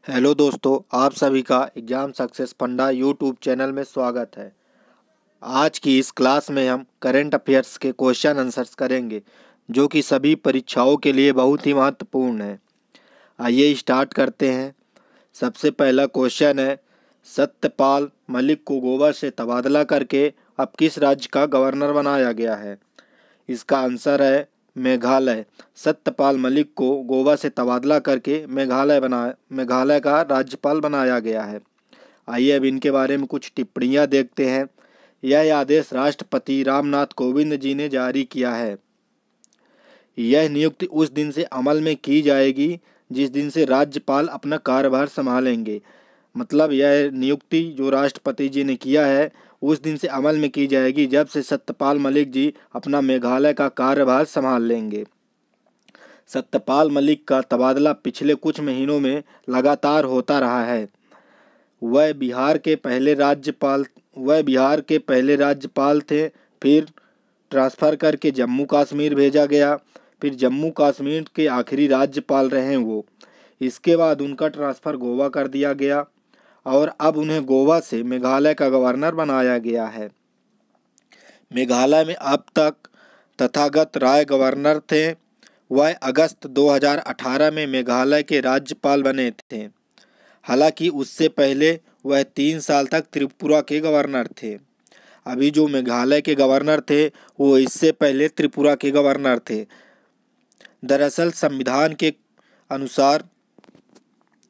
Hello दोस्तों, आप सभी का एग्ज़ाम सक्सेस फंडा यूट्यूब चैनल में स्वागत है। आज की इस क्लास में हम करंट अफेयर्स के क्वेश्चन आंसर्स करेंगे, जो कि सभी परीक्षाओं के लिए बहुत ही महत्वपूर्ण है। आइए स्टार्ट करते हैं। सबसे पहला क्वेश्चन है, सत्यपाल मलिक को गोवा से तबादला करके अब किस राज्य का गवर्नर बनाया गया है? इसका आंसर है मेघालय। सत्यपाल मलिक को गोवा से तबादला करके मेघालय का राज्यपाल बनाया गया है। आइए अब इनके बारे में कुछ टिप्पणियां देखते हैं। यह आदेश राष्ट्रपति रामनाथ कोविंद जी ने जारी किया है। यह नियुक्ति उस दिन से अमल में की जाएगी जिस दिन से राज्यपाल अपना कार्यभार संभालेंगे। मतलब यह नियुक्ति जो राष्ट्रपति जी ने किया है उस दिन से अमल में की जाएगी जब से सत्यपाल मलिक जी अपना मेघालय का कार्यभार संभाल लेंगे। सत्यपाल मलिक का तबादला पिछले कुछ महीनों में लगातार होता रहा है। वह बिहार के पहले राज्यपाल थे, फिर ट्रांसफ़र करके जम्मू कश्मीर भेजा गया, फिर जम्मू कश्मीर के आखिरी राज्यपाल रहे वो। इसके बाद उनका ट्रांसफ़र गोवा कर दिया गया और अब उन्हें गोवा से मेघालय का गवर्नर बनाया गया है। मेघालय में अब तक तथागत राय गवर्नर थे। वह अगस्त 2018 में मेघालय के राज्यपाल बने थे। हालांकि उससे पहले वह 3 साल तक त्रिपुरा के गवर्नर थे। अभी जो मेघालय के गवर्नर थे वो इससे पहले त्रिपुरा के गवर्नर थे। दरअसल संविधान के अनुसार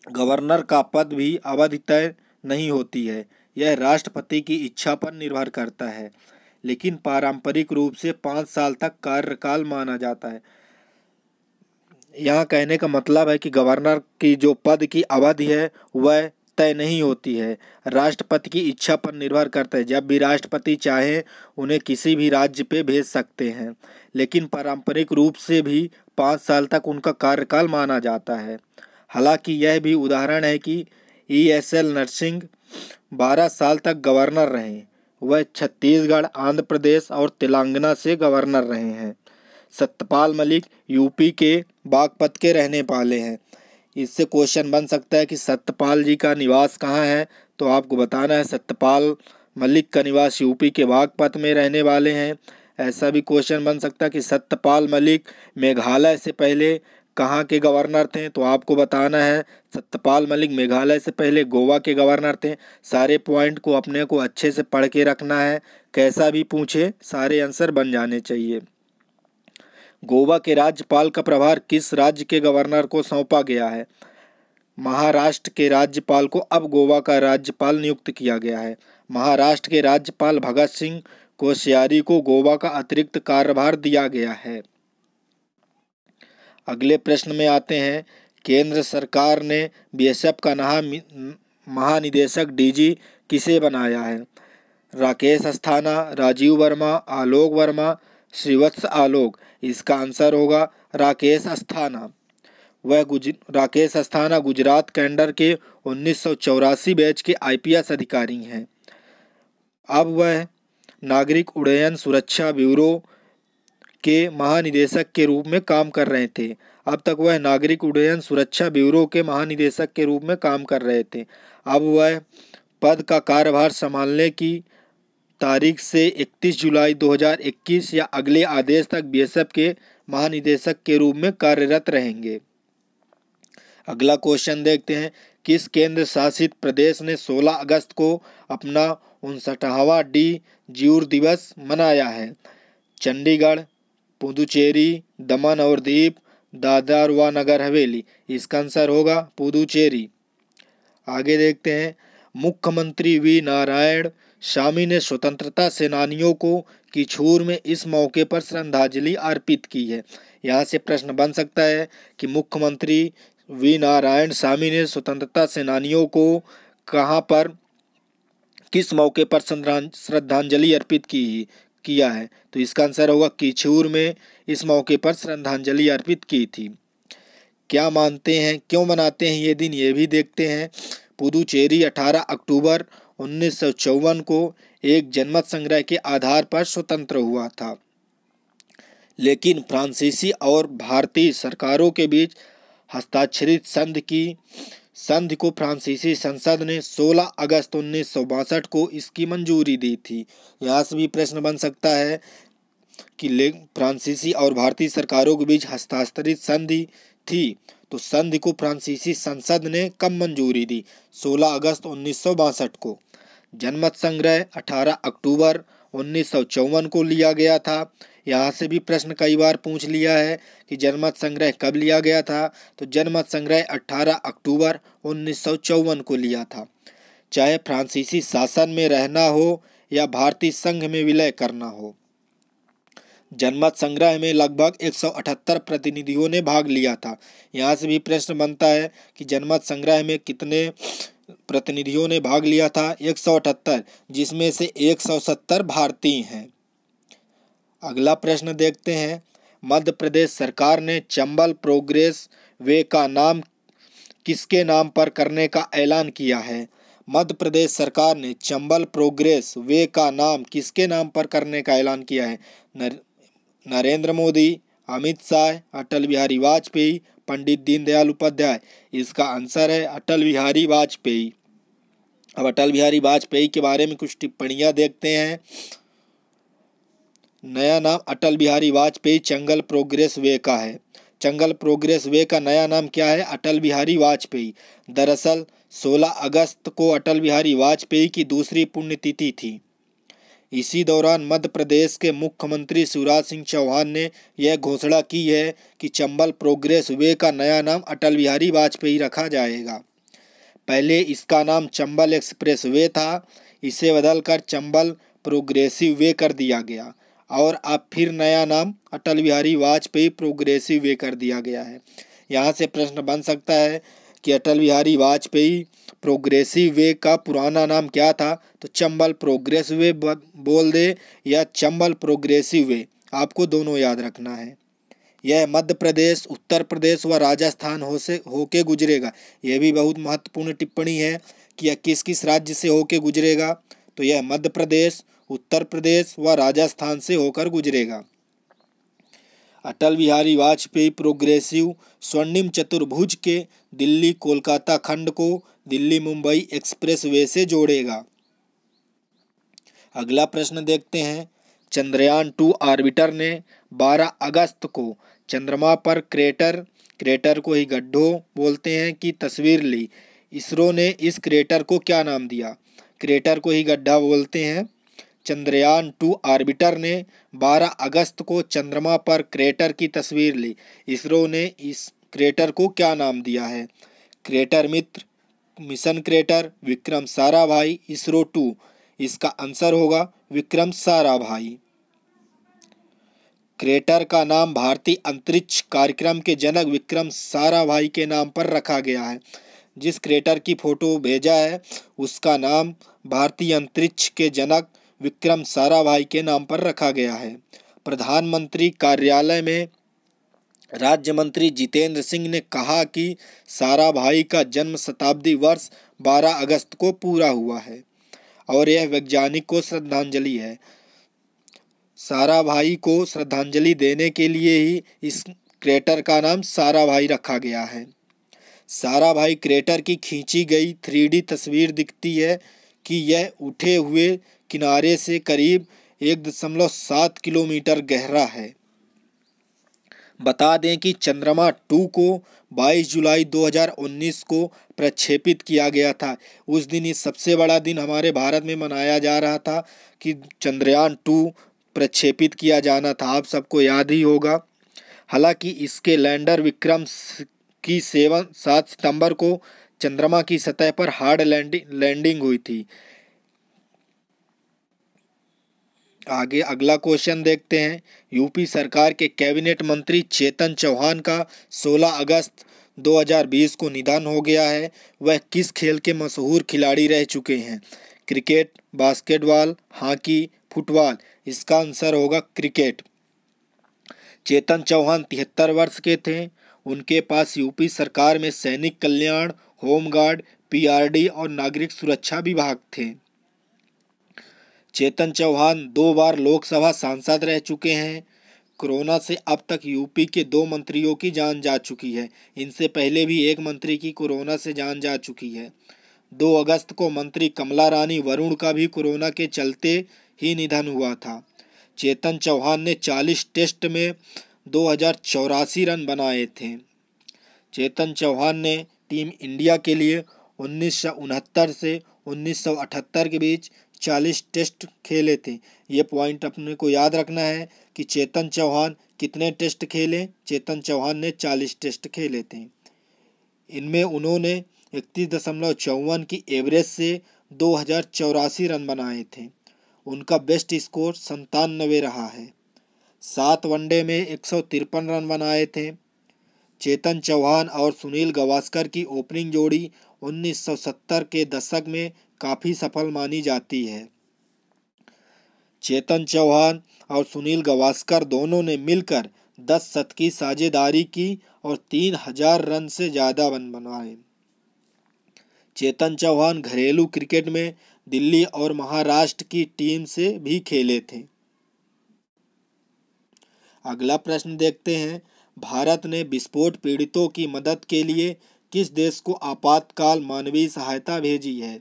गवर्नर का पद भी अवधि तय नहीं होती है, यह राष्ट्रपति की इच्छा पर निर्भर करता है, लेकिन पारंपरिक रूप से 5 साल तक कार्यकाल माना जाता है। यहाँ कहने का मतलब है कि गवर्नर की जो पद की अवधि है वह तय नहीं होती है, राष्ट्रपति की इच्छा पर निर्भर करता है। जब भी राष्ट्रपति चाहें उन्हें किसी भी राज्य पे भेज सकते हैं, लेकिन पारंपरिक रूप से भी 5 साल तक उनका कार्यकाल माना जाता है। हालांकि यह भी उदाहरण है कि ESL नरसिंह 12 साल तक गवर्नर रहे। वह छत्तीसगढ़, आंध्र प्रदेश और तेलंगाना से गवर्नर रहे हैं। सत्यपाल मलिक यूपी के बागपत के रहने वाले हैं। इससे क्वेश्चन बन सकता है कि सत्यपाल जी का निवास कहाँ है, तो आपको बताना है सत्यपाल मलिक का निवास यूपी के बागपत में रहने वाले हैं। ऐसा भी क्वेश्चन बन सकता है कि सत्यपाल मलिक मेघालय से पहले कहाँ के गवर्नर थे, तो आपको बताना है सत्यपाल मलिक मेघालय से पहले गोवा के गवर्नर थे। सारे पॉइंट को अपने को अच्छे से पढ़ के रखना है, कैसा भी पूछे सारे आंसर बन जाने चाहिए। गोवा के राज्यपाल का प्रभार किस राज्य के गवर्नर को सौंपा गया है? महाराष्ट्र के राज्यपाल को अब गोवा का राज्यपाल नियुक्त किया गया है। महाराष्ट्र के राज्यपाल भगत सिंह कोश्यारी को गोवा का अतिरिक्त कार्यभार दिया गया है। अगले प्रश्न में आते हैं। केंद्र सरकार ने BSF का नया महानिदेशक DG किसे बनाया है? राकेश अस्थाना, राजीव वर्मा, आलोक वर्मा, श्रीवत्स आलोक। इसका आंसर होगा राकेश अस्थाना। राकेश अस्थाना गुजरात कैडर के 1984 बैच के IPS अधिकारी हैं। अब वह नागरिक उड्डयन सुरक्षा ब्यूरो के महानिदेशक के रूप में काम कर रहे थे। अब तक वह नागरिक उड्डयन सुरक्षा ब्यूरो के महानिदेशक के रूप में काम कर रहे थे। अब वह पद का कार्यभार संभालने की तारीख से 31 जुलाई 2021 या अगले आदेश तक BSF के महानिदेशक के रूप में कार्यरत रहेंगे। अगला क्वेश्चन देखते हैं। किस केंद्र शासित प्रदेश ने 16 अगस्त को अपना 59वां डी-ज्यूर दिवस मनाया है? चंडीगढ़, पुदुचेरी, दमन और दीव, दादर व नगर हवेली। इसका आंसर होगा पुदुचेरी। आगे देखते हैं। मुख्यमंत्री V नारायण स्वामी ने स्वतंत्रता सेनानियों को किशोर में इस मौके पर श्रद्धांजलि अर्पित की है। यहाँ से प्रश्न बन सकता है कि मुख्यमंत्री V नारायण स्वामी ने स्वतंत्रता सेनानियों को कहाँ पर, किस मौके पर श्रद्धांजलि अर्पित किया है? तो इसका आंसर होगा किशोर में इस मौके पर श्रद्धांजलि अर्पित की थी। क्या मानते हैं, क्यों मनाते हैं ये दिन, ये भी देखते हैं। पुदुचेरी 18 अक्टूबर 1954 को एक जनमत संग्रह के आधार पर स्वतंत्र हुआ था, लेकिन फ्रांसीसी और भारतीय सरकारों के बीच हस्ताक्षरित संधि की संधि को फ्रांसीसी संसद ने 16 अगस्त 1962 को इसकी मंजूरी दी थी। यहाँ से भी प्रश्न बन सकता है कि फ्रांसीसी और भारतीय सरकारों के बीच हस्ताक्षरित संधि थी, तो संधि को फ्रांसीसी संसद ने कब मंजूरी दी? 16 अगस्त 1962 को। जनमत संग्रह 18 अक्टूबर 1954 को लिया गया था। यहाँ से भी प्रश्न कई बार पूछ लिया है कि जनमत संग्रह कब लिया गया था, तो जनमत संग्रह 18 अक्टूबर 1954 को लिया था। चाहे फ्रांसीसी शासन में रहना हो या भारतीय संघ में विलय करना हो, जनमत संग्रह में लगभग 178 प्रतिनिधियों ने भाग लिया था। यहाँ से भी प्रश्न बनता है कि जनमत संग्रह में कितने प्रतिनिधियों ने भाग लिया था? 178, जिसमें से 170 भारतीय हैं। अगला प्रश्न देखते हैं। मध्य प्रदेश सरकार ने चंबल प्रोग्रेस वे का नाम किसके नाम पर करने का ऐलान किया है? मध्य प्रदेश सरकार ने चंबल प्रोग्रेस वे का नाम किसके नाम पर करने का ऐलान किया है? नरेंद्र मोदी, अमित शाह, अटल बिहारी वाजपेयी, पंडित दीनदयाल उपाध्याय। इसका आंसर है अटल बिहारी वाजपेयी। अब अटल बिहारी वाजपेयी के बारे में कुछ टिप्पणियां देखते हैं। नया नाम अटल बिहारी वाजपेयी चंबल प्रोग्रेस वे का है। चंबल प्रोग्रेस वे का नया नाम क्या है? अटल बिहारी वाजपेयी। दरअसल 16 अगस्त को अटल बिहारी वाजपेयी की दूसरी पुण्यतिथि थी। इसी दौरान मध्य प्रदेश के मुख्यमंत्री शिवराज सिंह चौहान ने यह घोषणा की है कि चंबल प्रोग्रेस वे का नया नाम अटल बिहारी वाजपेयी रखा जाएगा। पहले इसका नाम चंबल एक्सप्रेस वे था, इसे बदलकर चंबल प्रोग्रेसिव वे कर दिया गया और अब फिर नया नाम अटल बिहारी वाजपेयी प्रोग्रेसिव वे कर दिया गया है। यहाँ से प्रश्न बन सकता है कि अटल बिहारी वाजपेयी प्रोग्रेसिव वे का पुराना नाम क्या था? तो चंबल प्रोग्रेस वे बोल दे या चंबल प्रोग्रेसिव वे, आपको दोनों याद रखना है। यह मध्य प्रदेश, उत्तर प्रदेश व राजस्थान होके गुजरेगा। यह भी बहुत महत्वपूर्ण टिप्पणी है कि यह किस किस राज्य से होके गुजरेगा, तो यह मध्य प्रदेश, उत्तर प्रदेश व राजस्थान से होकर गुजरेगा। अटल बिहारी वाजपेयी प्रोग्रेसिव स्वर्णिम चतुर्भुज के दिल्ली कोलकाता खंड को दिल्ली मुंबई एक्सप्रेस वे से जोड़ेगा। अगला प्रश्न देखते हैं। चंद्रयान 2 ऑर्बिटर ने 12 अगस्त को चंद्रमा पर क्रेटर को ही गड्ढों बोलते हैं की तस्वीर ली। इसरो ने इस क्रेटर को क्या नाम दिया? क्रेटर को ही गड्ढा बोलते हैं। चंद्रयान 2 ऑर्बिटर ने 12 अगस्त को चंद्रमा पर क्रेटर की तस्वीर ली। इसरो ने इस क्रेटर को क्या नाम दिया है? क्रेटर मित्र, मिशन क्रेटर, विक्रम साराभाई, इसरो 2। इसका आंसर होगा विक्रम साराभाई। क्रेटर का नाम भारतीय अंतरिक्ष कार्यक्रम के जनक विक्रम साराभाई के नाम पर रखा गया है। जिस क्रेटर की फोटो भेजा है उसका नाम भारतीय अंतरिक्ष के जनक विक्रम साराभाई के नाम पर रखा गया है। प्रधानमंत्री कार्यालय में राज्य मंत्री जितेंद्र सिंह ने कहा कि साराभाई का जन्म शताब्दी वर्ष 12 अगस्त को पूरा हुआ है और यह वैज्ञानिक को श्रद्धांजलि है। साराभाई को श्रद्धांजलि देने के लिए ही इस क्रेटर का नाम साराभाई रखा गया है। साराभाई क्रेटर की खींची गई 3D तस्वीर दिखती है कि यह उठे हुए किनारे से करीब 1.7 किलोमीटर गहरा है। बता दें कि चंद्रमा 2 को 22 जुलाई 2019 को प्रक्षेपित किया गया था। उस दिन ही सबसे बड़ा दिन हमारे भारत में मनाया जा रहा था कि चंद्रयान 2 प्रक्षेपित किया जाना था, आप सबको याद ही होगा। हालांकि इसके लैंडर विक्रम की 7 सितंबर को चंद्रमा की सतह पर हार्ड लैंडिंग हुई थी। आगे अगला क्वेश्चन देखते हैं। यूपी सरकार के कैबिनेट मंत्री चेतन चौहान का 16 अगस्त 2020 को निधन हो गया है। वह किस खेल के मशहूर खिलाड़ी रह चुके हैं? Cricket, basketball, hockey, football. इसका आंसर होगा क्रिकेट। चेतन चौहान 73 वर्ष के थे। उनके पास यूपी सरकार में सैनिक कल्याण, होमगार्ड, पीआरडी और नागरिक सुरक्षा विभाग थे। चेतन चौहान 2 बार लोकसभा सांसद रह चुके हैं। कोरोना से अब तक यूपी के 2 मंत्रियों की जान जा चुकी है। इनसे पहले भी एक मंत्री की कोरोना से जान जा चुकी है। 2 अगस्त को मंत्री कमला रानी वरुण का भी कोरोना के चलते ही निधन हुआ था। चेतन चौहान ने 40 टेस्ट में 2084 रन बनाए थे। चेतन चौहान ने टीम इंडिया के लिए 1969 से 1978 के बीच 40 टेस्ट खेले थे। ये पॉइंट अपने को याद रखना है कि चेतन चौहान कितने टेस्ट खेले। चेतन चौहान ने 40 टेस्ट खेले थे। इनमें उन्होंने 31.54 की एवरेज से 2084 रन बनाए थे। उनका बेस्ट स्कोर 97 रहा है। 7 वनडे में 153 रन बनाए थे। चेतन चौहान और सुनील गावस्कर की ओपनिंग जोड़ी 1970 के दशक में काफ़ी सफल मानी जाती है। चेतन चौहान और सुनील गावस्कर दोनों ने मिलकर 10 शतक की साझेदारी की और 3000 रन से ज़्यादा रन बनाए। चेतन चौहान घरेलू क्रिकेट में दिल्ली और महाराष्ट्र की टीम से भी खेले थे। अगला प्रश्न देखते हैं, भारत ने विस्फोट पीड़ितों की मदद के लिए किस देश को आपातकाल मानवीय सहायता भेजी है?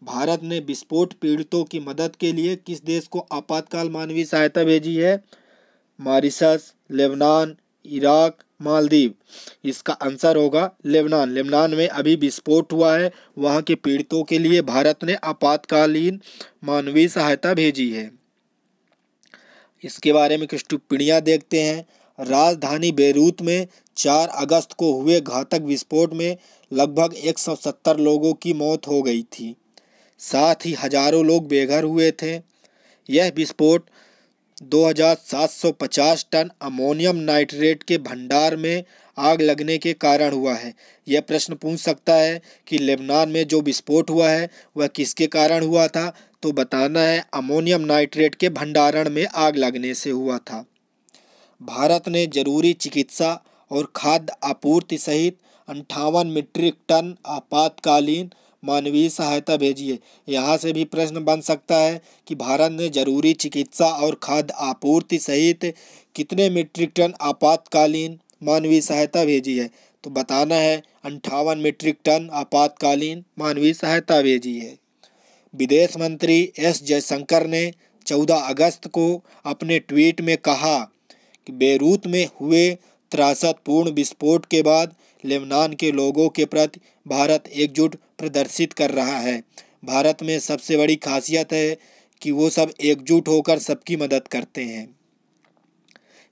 भारत ने विस्फोट पीड़ितों की मदद के लिए किस देश को आपातकाल मानवीय सहायता भेजी है? Mauritius, Lebanon, Iraq, Maldives. इसका आंसर होगा लेबनान। लेबनान में अभी विस्फोट हुआ है, वहाँ के पीड़ितों के लिए भारत ने आपातकालीन मानवीय सहायता भेजी है। इसके बारे में कुछ टिप्पणियाँ देखते हैं। राजधानी बेरूत में 4 अगस्त को हुए घातक विस्फोट में लगभग 170 लोगों की मौत हो गई थी। साथ ही हजारों लोग बेघर हुए थे। यह विस्फोट 2750 टन अमोनियम नाइट्रेट के भंडार में आग लगने के कारण हुआ है। यह प्रश्न पूछ सकता है कि लेबनान में जो विस्फोट हुआ है वह किसके कारण हुआ था? तो बताना है अमोनियम नाइट्रेट के भंडारण में आग लगने से हुआ था। भारत ने जरूरी चिकित्सा और खाद्य आपूर्ति सहित 58 मीट्रिक टन आपातकालीन मानवीय सहायता भेजी है। यहाँ से भी प्रश्न बन सकता है कि भारत ने जरूरी चिकित्सा और खाद्य आपूर्ति सहित कितने मीट्रिक टन आपातकालीन मानवीय सहायता भेजी है? तो बताना है 58 मीट्रिक टन आपातकालीन मानवीय सहायता भेजी है। विदेश मंत्री एस जयशंकर ने 14 अगस्त को अपने ट्वीट में कहा कि बेरूत में हुए त्रासदपूर्ण विस्फोट के बाद लेबनान के लोगों के प्रति भारत एकजुट प्रदर्शित कर रहा है। भारत में सबसे बड़ी खासियत है कि वो सब एकजुट होकर सबकी मदद करते हैं।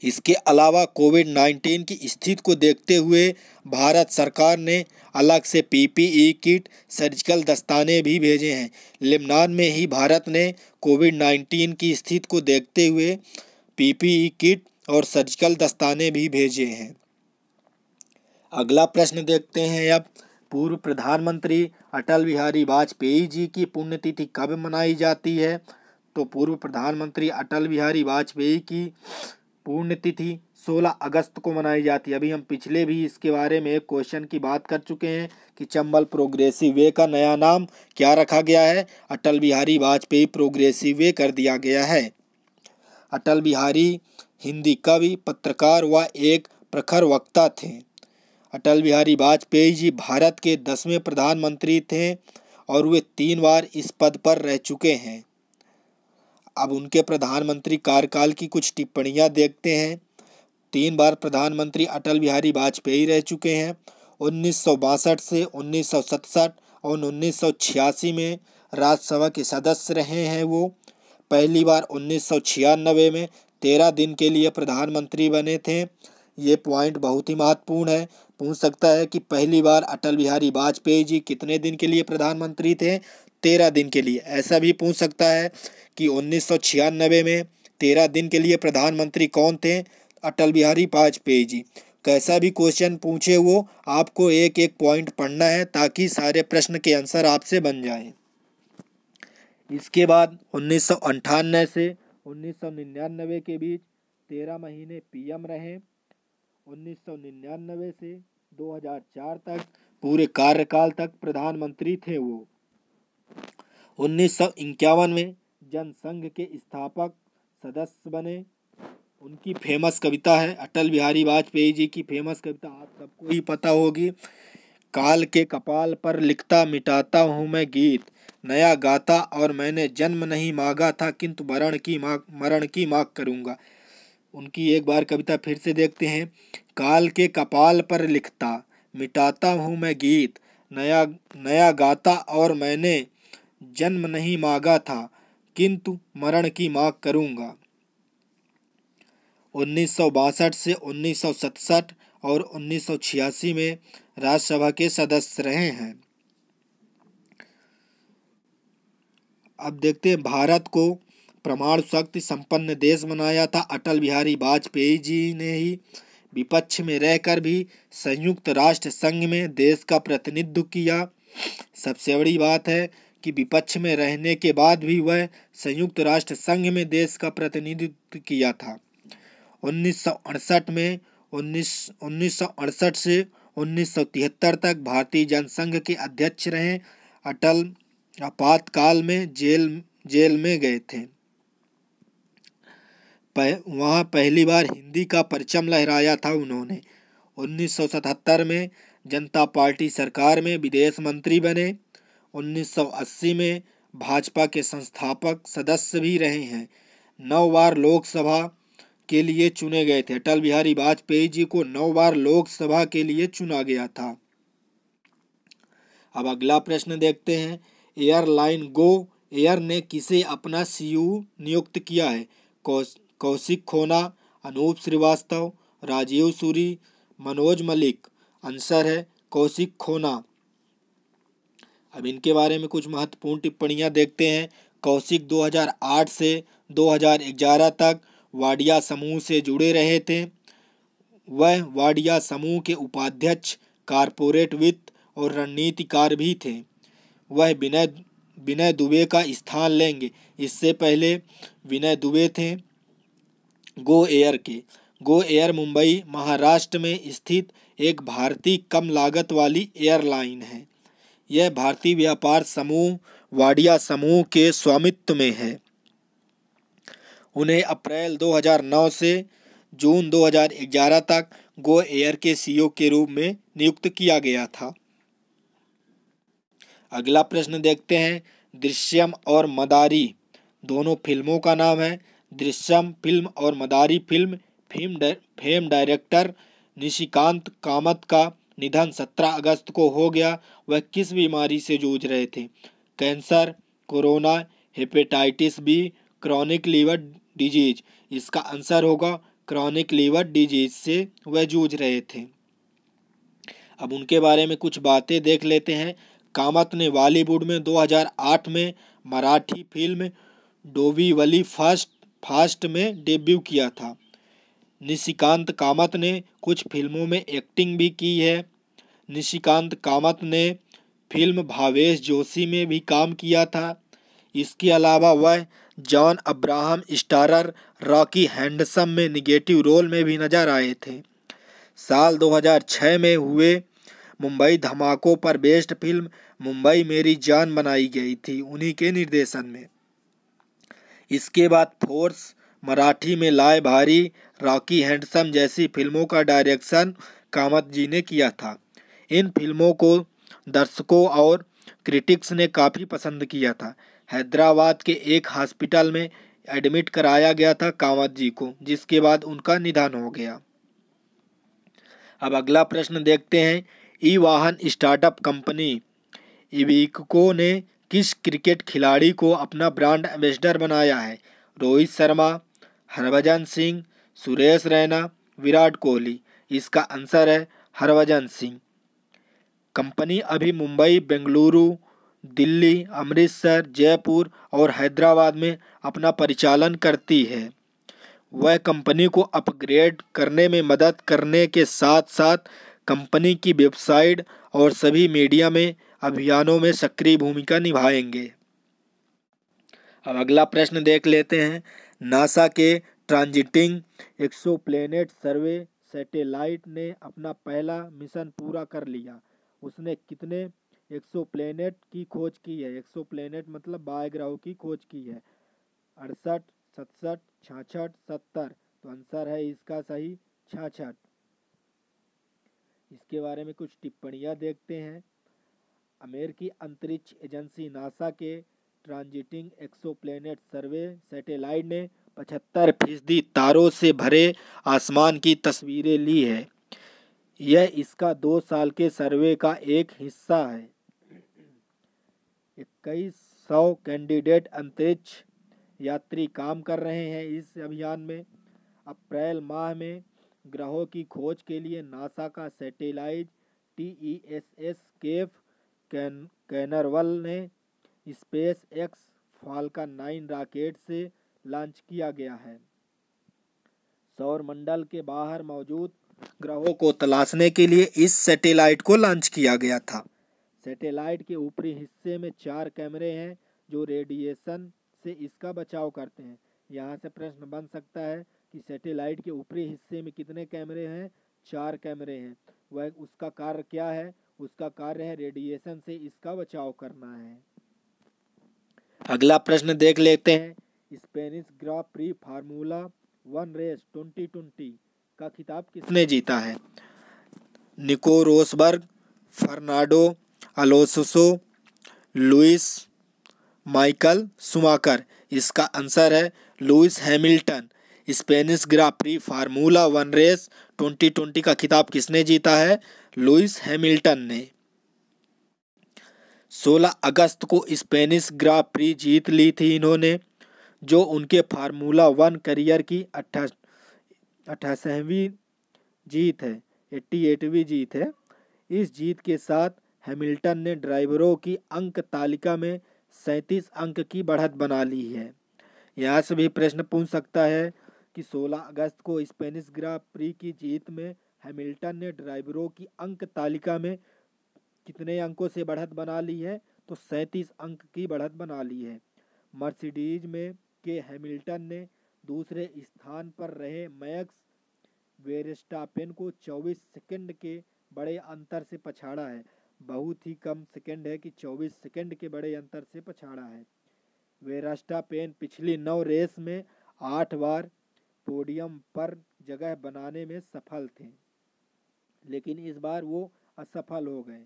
इसके अलावा कोविड-19 की स्थिति को देखते हुए भारत सरकार ने अलग से पीपीई किट, सर्जिकल दस्ताने भी भेजे हैं। लेबनान में ही भारत ने कोविड-19 की स्थिति को देखते हुए पीपीई किट और सर्जिकल दस्ताने भी भेजे हैं। अगला प्रश्न देखते हैं अब, पूर्व प्रधानमंत्री अटल बिहारी वाजपेयी जी की पुण्यतिथि कब मनाई जाती है? तो पूर्व प्रधानमंत्री अटल बिहारी वाजपेयी की पुण्यतिथि 16 अगस्त को मनाई जाती है। अभी हम पिछले भी इसके बारे में एक क्वेश्चन की बात कर चुके हैं कि चंबल प्रोग्रेसिव वे का नया नाम क्या रखा गया है? अटल बिहारी वाजपेयी प्रोग्रेसिव वे कर दिया गया है। अटल बिहारी हिंदी कवि, पत्रकार व एक प्रखर वक्ता थे। अटल बिहारी वाजपेयी जी भारत के 10वें प्रधानमंत्री थे और वे 3 बार इस पद पर रह चुके हैं। अब उनके प्रधानमंत्री कार्यकाल की कुछ टिप्पणियां देखते हैं। 3 बार प्रधानमंत्री अटल बिहारी वाजपेयी रह चुके हैं। 1962 से 1967 और 1986 में राज्यसभा के सदस्य रहे हैं वो। पहली बार 1996 में 13 दिन के लिए प्रधानमंत्री बने थे। ये पॉइंट बहुत ही महत्वपूर्ण है। पूछ सकता है कि पहली बार अटल बिहारी वाजपेयी जी कितने दिन के लिए प्रधानमंत्री थे? 13 दिन के लिए। ऐसा भी पूछ सकता है कि 1996 में 13 दिन के लिए प्रधानमंत्री कौन थे? अटल बिहारी वाजपेयी जी। कैसा भी क्वेश्चन पूछे वो आपको एक एक पॉइंट पढ़ना है ताकि सारे प्रश्न के आंसर आपसे बन जाएं। इसके बाद 1998 से 1999 के बीच 13 महीने पीएम रहे। 1999 से 2004 तक पूरे कार्यकाल तक प्रधानमंत्री थे वो। 1951 में जनसंघ के स्थापक सदस्य बने। उनकी फेमस कविता है, अटल बिहारी वाजपेयी जी की फेमस कविता आप सबको ही पता होगी। काल के कपाल पर लिखता मिटाता हूँ मैं गीत, नया गाता और मैंने जन्म नहीं मांगा था, किंतु मरण की मांग करूँगा। उनकी एक बार कविता फिर से देखते हैं। काल के कपाल पर लिखता मिटाता हूँ मैं गीत, नया नया गाता और मैंने जन्म नहीं मांगा था, किंतु मरण की मांग करूँगा। 1962 से 1967 और 1986 में राज्यसभा के सदस्य रहे हैं। अब देखते हैं, भारत को परमाणु शक्ति संपन्न देश बनाया था अटल बिहारी वाजपेयी जी ने ही। विपक्ष में रहकर भी संयुक्त राष्ट्र संघ में देश का प्रतिनिधित्व किया। सबसे बड़ी बात है कि विपक्ष में रहने के बाद भी वह संयुक्त राष्ट्र संघ में देश का प्रतिनिधित्व किया था। 1968 में 1968 से 1973 तक भारतीय जनसंघ के अध्यक्ष रहे। अटल आपातकाल में जेल में गए थे। वहाँ पहली बार हिंदी का परचम लहराया था उन्होंने। 1977 में जनता पार्टी सरकार में विदेश मंत्री बने। 1980 में भाजपा के संस्थापक सदस्य भी रहे हैं। 9 बार लोकसभा के लिए चुने गए थे। अटल बिहारी वाजपेयी जी को 9 बार लोकसभा के लिए चुना गया था। अब अगला प्रश्न देखते हैं। एयरलाइन गो एयर ने किसे अपना सीईओ नियुक्त किया है? कौशिक खोना, अनूप श्रीवास्तव, राजीव सूरी, मनोज मलिक। आंसर है कौशिक खोना। अब इनके बारे में कुछ महत्वपूर्ण टिप्पणियां देखते हैं। कौशिक 2008 से 2011 तक वाडिया समूह से जुड़े रहे थे। वह वाडिया समूह के उपाध्यक्ष, कारपोरेट वित्त और रणनीतिकार भी थे। वह विनय दुबे का स्थान लेंगे। इससे पहले विनय दुबे थे गो एयर के। गो एयर मुंबई महाराष्ट्र में स्थित एक भारतीय कम लागत वाली एयरलाइन है। यह भारतीय व्यापार समूह वाडिया समूह के स्वामित्व में है। उन्हें अप्रैल 2009 से जून 2011 तक गो एयर के सीईओ के रूप में नियुक्त किया गया था। अगला प्रश्न देखते हैं। दृश्यम और मदारी दोनों फिल्मों का नाम है। दृश्यम फिल्म और मदारी film fame director Nishikant Kamat का निधन 17 अगस्त को हो गया। वह किस बीमारी से जूझ रहे थे? Cancer, corona, hepatitis B, chronic liver disease. इसका आंसर होगा क्रॉनिक लीवर डिजीज से वह जूझ रहे थे। अब उनके बारे में कुछ बातें देख लेते हैं। कामत ने बॉलीवुड में 2008 में मराठी फिल्म डोंबिवली फास्ट में डेब्यू किया था। निशिकांत कामत ने कुछ फिल्मों में एक्टिंग भी की है। निशिकांत कामत ने फिल्म भावेश जोशी में भी काम किया था। इसके अलावा वह John Abraham starrer Rocky handsome में निगेटिव रोल में भी नजर आए थे। साल 2006 में हुए मुंबई धमाकों पर बेस्ड फिल्म मुंबई मेरी जान बनाई गई थी उन्हीं के निर्देशन में। इसके बाद फोर्स, मराठी में लाए भारी, रॉकी हैंडसम जैसी फिल्मों का डायरेक्शन कामत जी ने किया था। इन फिल्मों को दर्शकों और क्रिटिक्स ने काफ़ी पसंद किया था। हैदराबाद के एक हॉस्पिटल में एडमिट कराया गया था कामत जी को, जिसके बाद उनका निधन हो गया। अब अगला प्रश्न देखते हैं। ई वाहन स्टार्टअप कंपनी इवीको ने किस क्रिकेट खिलाड़ी को अपना ब्रांड एम्बेसडर बनाया है? रोहित शर्मा, हरभजन सिंह, सुरेश रैना, विराट कोहली। इसका आंसर है हरभजन सिंह। कंपनी अभी मुंबई, बेंगलुरु, दिल्ली, अमृतसर, जयपुर और हैदराबाद में अपना परिचालन करती है। वह कंपनी को अपग्रेड करने में मदद करने के साथ साथ कंपनी की वेबसाइट और सभी मीडिया में अभियानों में सक्रिय भूमिका निभाएंगे। अब अगला प्रश्न देख लेते हैं। नासा के ट्रांजिटिंग एक्सोप्लैनेट सर्वे सैटेलाइट ने अपना पहला मिशन पूरा कर लिया। उसने कितने एक्सोप्लैनेट की खोज की है? एक्सोप्लैनेट मतलब बाह्य ग्रहों की खोज की है। 68, 67, 66, 70। तो आंसर है इसका सही 66। इसके बारे में कुछ टिप्पणियां देखते हैं। अमेरिकी अंतरिक्ष एजेंसी नासा के ट्रांजिटिंग एक्सोप्लैनेट सर्वे सैटेलाइट ने 75% तारों से भरे आसमान की तस्वीरें ली है। यह इसका 2 साल के सर्वे का एक हिस्सा है। 2100 कैंडिडेट अंतरिक्ष यात्री काम कर रहे हैं इस अभियान में। अप्रैल माह में ग्रहों की खोज के लिए नासा का सैटेलाइट TESS केफ कैनरवल ने स्पेस एक्स फाल्कन 9 रॉकेट से लॉन्च किया गया है। सौर मंडल के बाहर मौजूद ग्रहों को तलाशने के लिए इस सैटेलाइट को लॉन्च किया गया था। सैटेलाइट के ऊपरी हिस्से में 4 कैमरे हैं जो रेडिएशन से इसका बचाव करते हैं। यहाँ से प्रश्न बन सकता है कि सैटेलाइट के ऊपरी हिस्से में कितने कैमरे हैं? 4 कैमरे हैं। वह उसका कार्य क्या है? उसका कार्य है रेडिएशन से इसका बचाव करना है। अगला प्रश्न देख लेते हैं। Spanish Grand Prix Formula 1 race 2020 का खिताब किसने जीता है? Nico Rosberg, Fernando Alonso, Lewis Michael Schumacher. इसका आंसर है Lewis Hamilton. Spanish Grand Prix Formula 1 race 2020 का खिताब किसने जीता है? लुइस हैमिल्टन ने। 16 अगस्त को स्पेनिश ग्रां प्री जीत ली थी इन्होंने, जो उनके फार्मूला 1 करियर की 88वीं जीत है, 88वीं जीत है। इस जीत के साथ हैमिल्टन ने ड्राइवरों की अंक तालिका में 37 अंक की बढ़त बना ली है। यहाँ से भी प्रश्न पूछ सकता है कि 16 अगस्त को स्पेनिश ग्रां प्री की जीत में हैमिल्टन ने ड्राइवरों की अंक तालिका में कितने अंकों से बढ़त बना ली है? तो 37 अंक की बढ़त बना ली है। मर्सिडीज में के हैमिल्टन ने दूसरे स्थान पर रहे मैक्स वेरस्टापेन को 24 सेकंड के बड़े अंतर से पछाड़ा है। बहुत ही कम सेकंड है कि 24 सेकंड के बड़े अंतर से पछाड़ा है। वेरस्टापेन पिछली 9 रेस में 8 बार पोडियम पर जगह बनाने में सफल थे, लेकिन इस बार वो असफल हो गए।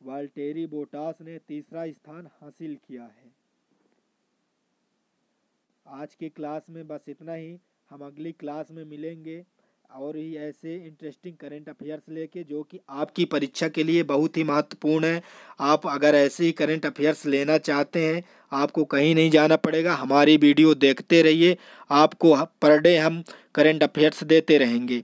वाल्टेरी बोटास ने तीसरा स्थान हासिल किया है। आज के क्लास में बस इतना ही। हम अगली क्लास में मिलेंगे और ही ऐसे इंटरेस्टिंग करंट अफेयर्स लेके, जो कि आपकी परीक्षा के लिए बहुत ही महत्वपूर्ण है। आप अगर ऐसे ही करंट अफेयर्स लेना चाहते हैं, आपको कहीं नहीं जाना पड़ेगा, हमारी वीडियो देखते रहिए। आपको पर डे हम करंट अफेयर्स देते रहेंगे।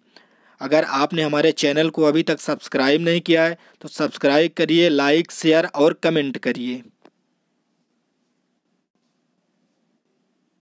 अगर आपने हमारे चैनल को अभी तक सब्सक्राइब नहीं किया है तो सब्सक्राइब करिए, लाइक, शेयर और कमेंट करिए।